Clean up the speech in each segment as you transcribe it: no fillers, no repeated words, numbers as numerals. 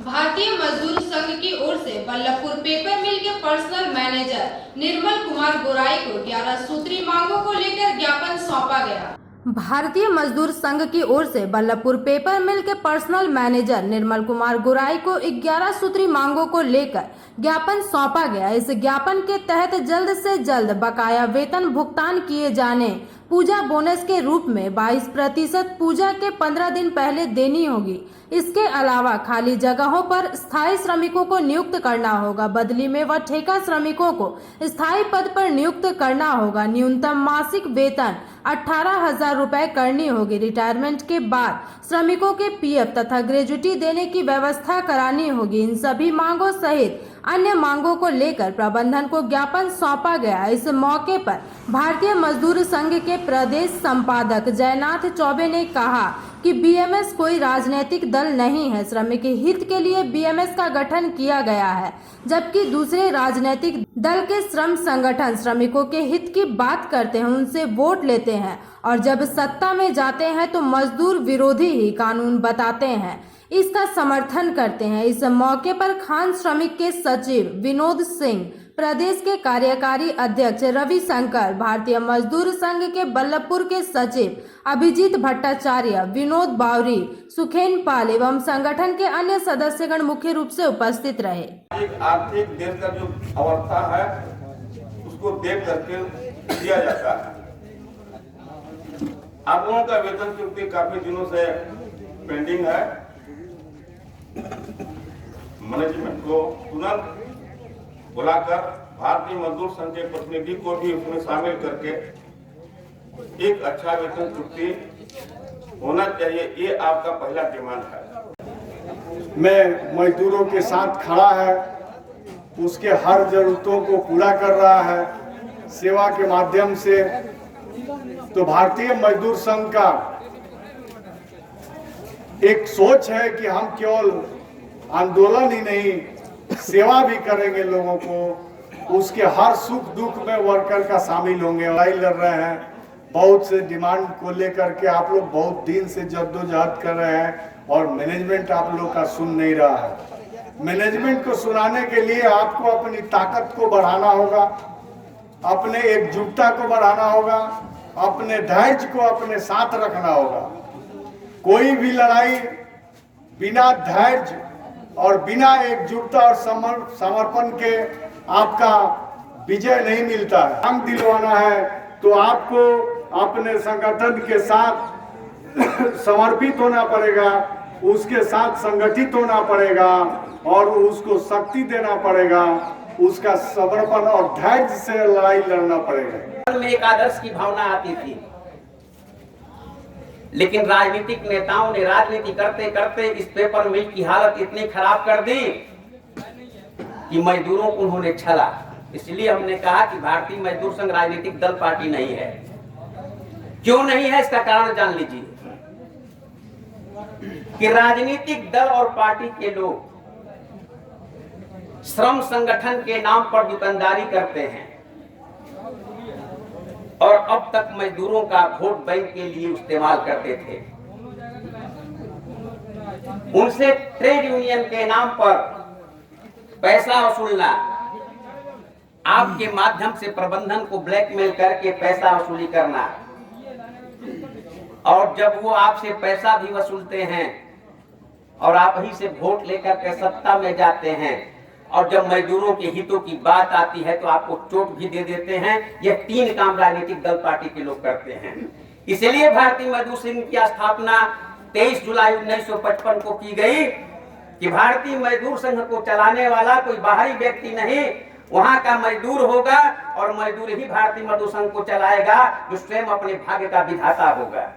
भारतीय मजदूर संघ की ओर से बल्लभपुर पेपर मिल के पर्सनल मैनेजर निर्मल कुमार गोराई को 11 सूत्री मांगों को लेकर ज्ञापन सौंपा गया। भारतीय मजदूर संघ की ओर से बल्लभपुर पेपर मिल के पर्सनल मैनेजर निर्मल कुमार गोराई को 11 सूत्री मांगों को लेकर ज्ञापन सौंपा गया। इस ज्ञापन के तहत जल्द से जल्द बकाया वेतन भुगतान किए जाने, पूजा बोनस के रूप में 22% पूजा के 15 दिन पहले देनी होगी। इसके अलावा खाली जगहों पर स्थायी श्रमिकों को नियुक्त करना होगा। बदली में व ठेका श्रमिकों को स्थायी पद पर नियुक्त करना होगा। न्यूनतम मासिक वेतन 18,000 रुपए करनी होगी। रिटायरमेंट के बाद श्रमिकों के पीएफ तथा ग्रेजुटी देने की व्यवस्था करानी होगी। इन सभी मांगों सहित अन्य मांगों को लेकर प्रबंधन को ज्ञापन सौंपा गया। इस मौके पर भारतीय मजदूर संघ के प्रदेश संपादक जयनाथ चौबे ने कहा कि बीएमएस कोई राजनीतिक दल नहीं है। श्रमिक हित के लिए बीएमएस का गठन किया गया है, जबकि दूसरे राजनीतिक दल के श्रम संगठन श्रमिकों के हित की बात करते हैं, उनसे वोट लेते हैं और जब सत्ता में जाते हैं तो मजदूर विरोधी ही कानून बताते हैं, इसका समर्थन करते हैं। इस मौके पर खान श्रमिक के सचिव विनोद सिंह, प्रदेश के कार्यकारी अध्यक्ष रवि शंकर, भारतीय मजदूर संघ के बल्लभपुर के सचिव अभिजीत भट्टाचार्य, विनोद बावरी, सुखेन पाल एवं संगठन के अन्य सदस्यगण मुख्य रूप से उपस्थित रहे। एक आर्थिक देश का जो अवस्था है उसको देख करके दिया जाता है। आप लोगों का वेतन चूंकि काफी दिनों से पेंडिंग है, मैनेजमेंट को तुरंत बुलाकर भारतीय मजदूर संघ के प्रतिनिधि को भी उसमें शामिल करके एक अच्छा वेतन चुक्ति होना चाहिए, ये आपका पहला डिमांड है। मैं मजदूरों के साथ खड़ा है, उसके हर जरूरतों को पूरा कर रहा है सेवा के माध्यम से। तो भारतीय मजदूर संघ का एक सोच है कि हम केवल आंदोलन ही नहीं, सेवा भी करेंगे लोगों को, उसके हर सुख दुख में वर्कर का शामिल होंगे। लड़ाई लड़ रहे हैं, बहुत से डिमांड को लेकर के आप लोग बहुत दिन से जद्दोजहद कर रहे हैं और मैनेजमेंट आप लोग का सुन नहीं रहा है। मैनेजमेंट को सुनाने के लिए आपको अपनी ताकत को बढ़ाना होगा, अपने एकजुटता को बढ़ाना होगा, अपने धैर्य को अपने साथ रखना होगा। कोई भी लड़ाई बिना धैर्य और बिना एकजुटता और समर्पण के आपका विजय नहीं मिलता है। हम दिलवाना है तो आपको अपने संगठन के साथ समर्पित होना पड़ेगा, उसके साथ संगठित होना पड़ेगा और उसको शक्ति देना पड़ेगा, उसका समर्पण और धैर्य से लड़ाई लड़ना पड़ेगा। में एक आदर्श की भावना आती थी, लेकिन राजनीतिक नेताओं ने राजनीति करते करते इस पेपर मिल की हालत इतनी खराब कर दी कि मजदूरों को उन्होंने छला। इसलिए हमने कहा कि भारतीय मजदूर संघ राजनीतिक दल पार्टी नहीं है। क्यों नहीं है, इसका कारण जान लीजिए कि राजनीतिक दल और पार्टी के लोग श्रम संगठन के नाम पर दुकानदारी करते हैं और अब तक मजदूरों का वोट बैंक के लिए इस्तेमाल करते थे। उनसे ट्रेड यूनियन के नाम पर पैसा वसूलना, आपके माध्यम से प्रबंधन को ब्लैकमेल करके पैसा वसूली करना, और जब वो आपसे पैसा भी वसूलते हैं और आप ही से वोट लेकर के सत्ता में जाते हैं और जब मजदूरों के हितों की बात आती है तो आपको चोट भी दे देते हैं। यह तीन काम राजनीतिक दल पार्टी के लोग करते हैं। इसलिए भारतीय मजदूर संघ की स्थापना 23 जुलाई 1955 को की गई कि भारतीय मजदूर संघ को चलाने वाला कोई बाहरी व्यक्ति नहीं, वहां का मजदूर होगा और मजदूर ही भारतीय मजदूर संघ को चलाएगा, जो स्वयं अपने भाग्य का विधाता होगा।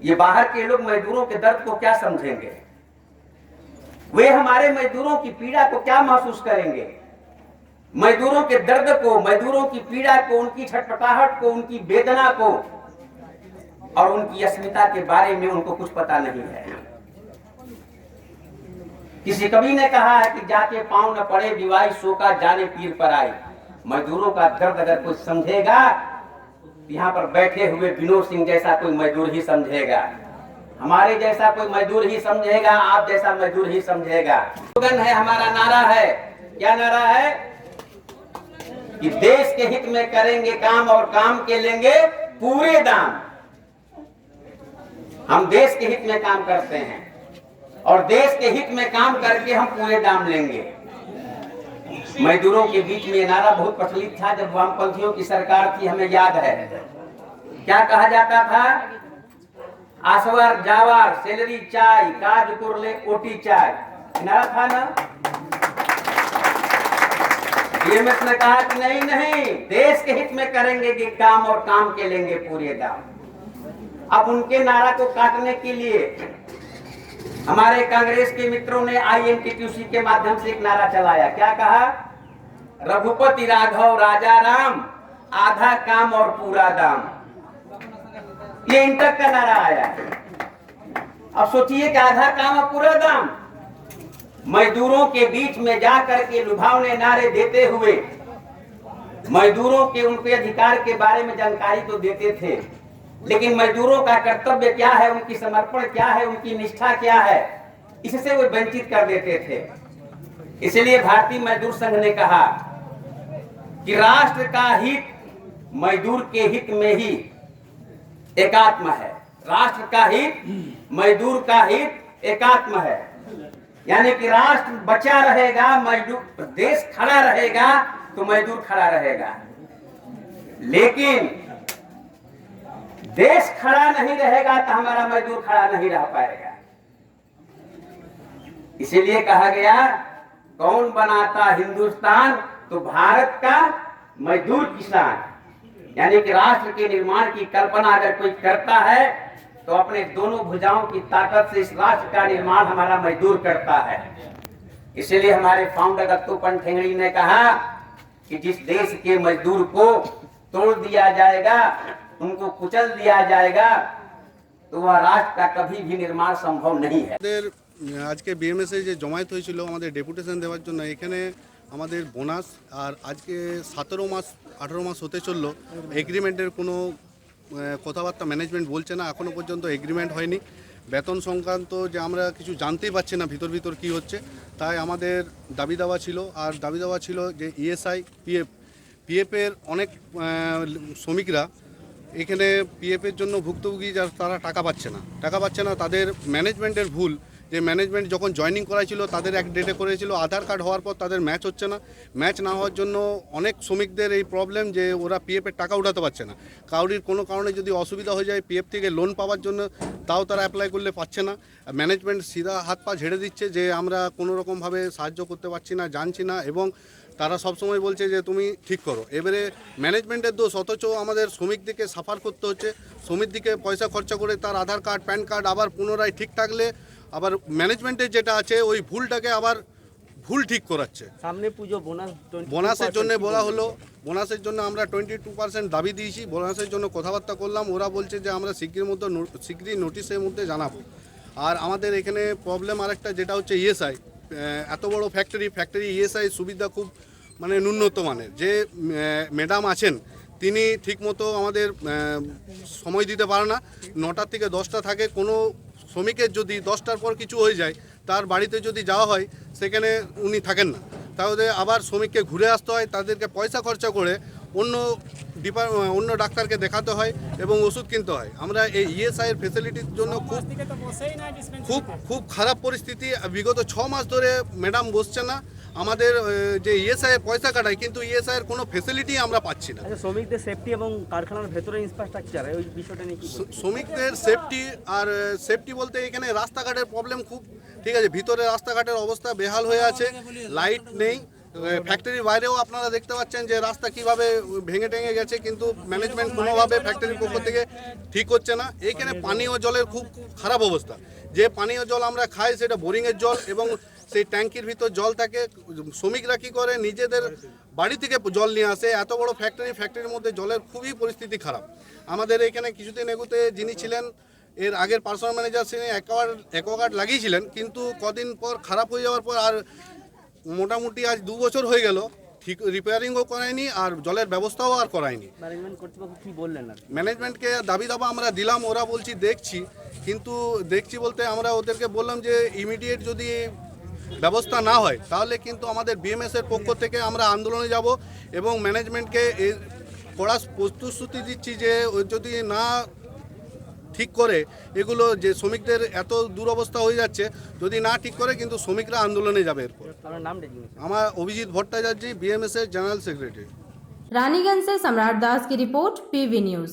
ये बाहर के लोग मजदूरों के दर्द को क्या समझेंगे? वे हमारे मजदूरों की पीड़ा को क्या महसूस करेंगे? मजदूरों के दर्द को, मजदूरों की पीड़ा को, उनकी छटपटाहट को, उनकी वेदना को और उनकी अस्मिता के बारे में उनको कुछ पता नहीं है। किसी कवि ने कहा है कि जाके पांव न पड़े विवाही शोका जाने पीर पर आए। मजदूरों का दर्द अगर कोई समझेगा, यहाँ पर बैठे हुए विनोद सिंह जैसा कोई मजदूर ही समझेगा। हमारे जैसा कोई मजदूर ही समझेगा, आप जैसा मजदूर ही समझेगा। स्लोगन है, हमारा नारा है, क्या नारा है कि देश के हित में करेंगे काम और काम के लेंगे पूरे दाम। हम देश के हित में काम करते हैं और देश के हित में काम करके हम पूरे दाम लेंगे। मजदूरों के बीच में ये नारा बहुत प्रचलित था जब वामपंथियों की सरकार थी, हमें याद है। क्या कहा जाता था? आसवार जावार सैलरी चाय, काज कुरले ओटी चाय, नारा था ना। बीएमएस ने कहा कि नहीं नहीं, देश के हित में करेंगे कि काम और काम के लेंगे पूरे दाम। अब उनके नारा को काटने के लिए हमारे कांग्रेस के मित्रों ने INTTUC के माध्यम से एक नारा चलाया। क्या कहा? रघुपति राघव राजा राम, आधा काम और पूरा दाम। ये इंटर का नारा आया। अब सोचिए कि आधा काम और पूरा दाम। मजदूरों के बीच में जाकर के लुभावने नारे देते हुए मजदूरों के उनके अधिकार के बारे में जानकारी तो देते थे, लेकिन मजदूरों का कर्तव्य क्या है, उनकी समर्पण क्या है, उनकी निष्ठा क्या है, इससे वो वंचित कर देते थे। इसलिए भारतीय मजदूर संघ ने कहा कि राष्ट्र का हित मजदूर के हित में ही एकात्म है। राष्ट्र का हित, मजदूर का हित एकात्म है। यानी कि राष्ट्र बचा रहेगा, मजदूर, देश खड़ा रहेगा तो मजदूर खड़ा रहेगा, लेकिन देश खड़ा नहीं रहेगा तो हमारा मजदूर खड़ा नहीं रह पाएगा। इसीलिए कहा गया, कौन बनाता हिंदुस्तान? तो भारत का मजदूर किसान। यानी कि राष्ट्र के निर्माण की कल्पना अगर कोई करता है तो अपने दोनों भुजाओं की ताकत से इस राष्ट्र का निर्माण हमारा मजदूर करता है। इसलिए हमारे फाउंडर दत्तोपंत ठेंगड़ी ने कहा कि जिस देश के मजदूर को तोड़ दिया जाएगा, उनको कुचल दिया जाएगा, तो वह राष्ट्र का कभी भी निर्माण संभव नहीं है। আজকে বিএমএসে যে জমায়েত হয়েছিল আমাদের ডেপুটেশন দেওয়ার জন্য, এখানে আমাদের বোনাস আর আজকে 17 মাস 18 মাস হতে চললো, এগ্রিমেন্টের কোনো কথাবার্তা ম্যানেজমেন্ট বলছে না, এখনও পর্যন্ত এগ্রিমেন্ট হয়নি। বেতন সংক্রান্ত যে আমরা কিছু জানতেই পারছি না ভিতর ভিতর কী হচ্ছে, তাই আমাদের দাবি দেওয়া ছিল। আর দাবি দেওয়া ছিল যে ESI পিএফের অনেক শ্রমিকরা এখানে পিএফের জন্য ভুক্তভোগী, তারা টাকা পাচ্ছে না। তাদের ম্যানেজমেন্টের ভুল, যে ম্যানেজমেন্ট যখন জয়েনিং করাইছিল তাদের এক ডেটে করেছিল, আধার কার্ড হওয়ার পর তাদের ম্যাচ হচ্ছে না। ম্যাচ না হওয়ার জন্য অনেক শ্রমিকদের এই প্রবলেম যে ওরা পিএফের টাকা উঠাতে পারছে না। কাউরির কোনো কারণে যদি অসুবিধা হয়ে যায় পিএফ থেকে লোন পাওয়ার জন্য, তাও তারা অ্যাপ্লাই করলে পাচ্ছে না। ম্যানেজমেন্ট সিধা হাত পা ঝেড়ে দিচ্ছে যে আমরা কোনো রকমভাবে সাহায্য করতে পারছি না, জানছি না, এবং তারা সবসময় বলছে যে তুমি ঠিক করো। এবারে ম্যানেজমেন্টের দোষ, অথচ আমাদের শ্রমিকদিকে সাফার করতে হচ্ছে। শ্রমিকদিকে পয়সা খরচা করে তার আধার কার্ড প্যান কার্ড আবার পুনরায় ঠিক থাকলে আবার ম্যানেজমেন্টের যেটা আছে ওই ভুলটাকে আবার ভুল ঠিক করাচ্ছে। সামনে পুজো, বোনাসের জন্য বলা হলো, বোনাসের জন্য আমরা 22% দাবি দিয়েছি। বোনাসের জন্য কথাবার্তা করলাম, ওরা বলছে যে আমরা শীঘ্রই নোটিশের মধ্যে জানাবো। আর আমাদের এখানে প্রবলেম আরেকটা, যেটা হচ্ছে ESI। এত বড় ফ্যাক্টরি ESI সুবিধা খুব মানে ন্যূনতম মানের। যে ম্যাডাম আছেন তিনি ঠিকমতো আমাদের সময় দিতে পারে না, 9টা থেকে 10টা থাকে। কোনো শ্রমিকের যদি 10টার পর কিছু হয়ে যায়, তার বাড়িতে যদি যাওয়া হয় সেখানে উনি থাকেন না, তাহলে আবার শ্রমিককে ঘুরে আসতে হয়, তাদেরকে পয়সা খরচা করে অন্য ডাক্তারকে দেখাতে হয় এবং ওষুধ কিনতে হয়। আমরা এই ESI এর ফ্যাসিলিটির জন্য খুব খারাপ পরিস্থিতি। বিগত 6 মাস ধরে ম্যাডাম বসছে না, আমাদের যে ESI এর পয়সা কাটায়, কিন্তু ESI এর কোনো ফ্যাসিলিটি আমরা পাচ্ছি না। আচ্ছা, শ্রমিকদের সেফটি এবং কারখানার ভেতরে ইনফ্রাস্ট্রাকচার, ওই বিষয়টা নিয়ে কি বলবেন? শ্রমিকদের সেফটি বলতে এখানে রাস্তাঘাটের প্রবলেম খুব, ঠিক আছে, ভিতরে রাস্তাঘাটের অবস্থা বেহাল হয়ে আছে, লাইট নেই। ফ্যাক্টরির বাইরেও আপনারা দেখতে পাচ্ছেন যে রাস্তা কিভাবে ভেঙে টেঙে গেছে, কিন্তু ম্যানেজমেন্ট কোনোভাবে ফ্যাক্টরির পক্ষ থেকে ঠিক হচ্ছে না। এইখানে পানীয় জলের খুব খারাপ অবস্থা। যে পানীয় জল আমরা খাই সেটা বোরিংয়ের জল, এবং সেই ট্যাঙ্কির ভিতর জল থাকে। শ্রমিকরা কী করে, নিজেদের বাড়ি থেকে জল নিয়ে আসে। এত বড় ফ্যাক্টরির মধ্যে জলের খুবই পরিস্থিতি খারাপ। আমাদের এখানে কিছুদিন এগোতে যিনি ছিলেন, এর আগের পার্সোনাল ম্যানেজার, তিনি অ্যাকোয়াগার্ড লাগিয়েছিলেন, কিন্তু কদিন পর খারাপ হয়ে যাওয়ার পর আর মোটামুটি আজ 2 বছর হয়ে গেল ঠিক রিপেয়ারিংও করায়নি আর জলের ব্যবস্থাও আর করায়নি। ম্যানেজমেন্ট কর্তৃপক্ষ কি বললেন আর ম্যানেজমেন্টকে দাবি দাবা আমরা দিলাম, ওরা বলছি দেখছি, কিন্তু দেখছি বলতে আমরা ওদেরকে বললাম যে ইমিডিয়েট যদি ব্যবস্থা না হয় তাহলে কিন্তু আমাদের বিএমএস এর পক্ষ থেকে আমরা আন্দোলনে যাব এবং ম্যানেজমেন্টকে কড়া প্রতিশ্রুতি দিচ্ছি যে ও যদি না ঠিক করে এগুলো, যে শ্রমিকদের এত দুরবস্থা হয়ে যাচ্ছে, যদি না ঠিক করে কিন্তু শ্রমিকরা আন্দোলনে যাবে এরপর। আপনার নাম ডেজিগনেশন? আমার অভিজিৎ ভট্টাচার্য, বিএমএস এর জেনারেল সেক্রেটারি। रानीगंज से सम्राट दास की रिपोर्ट, पीवी न्यूज।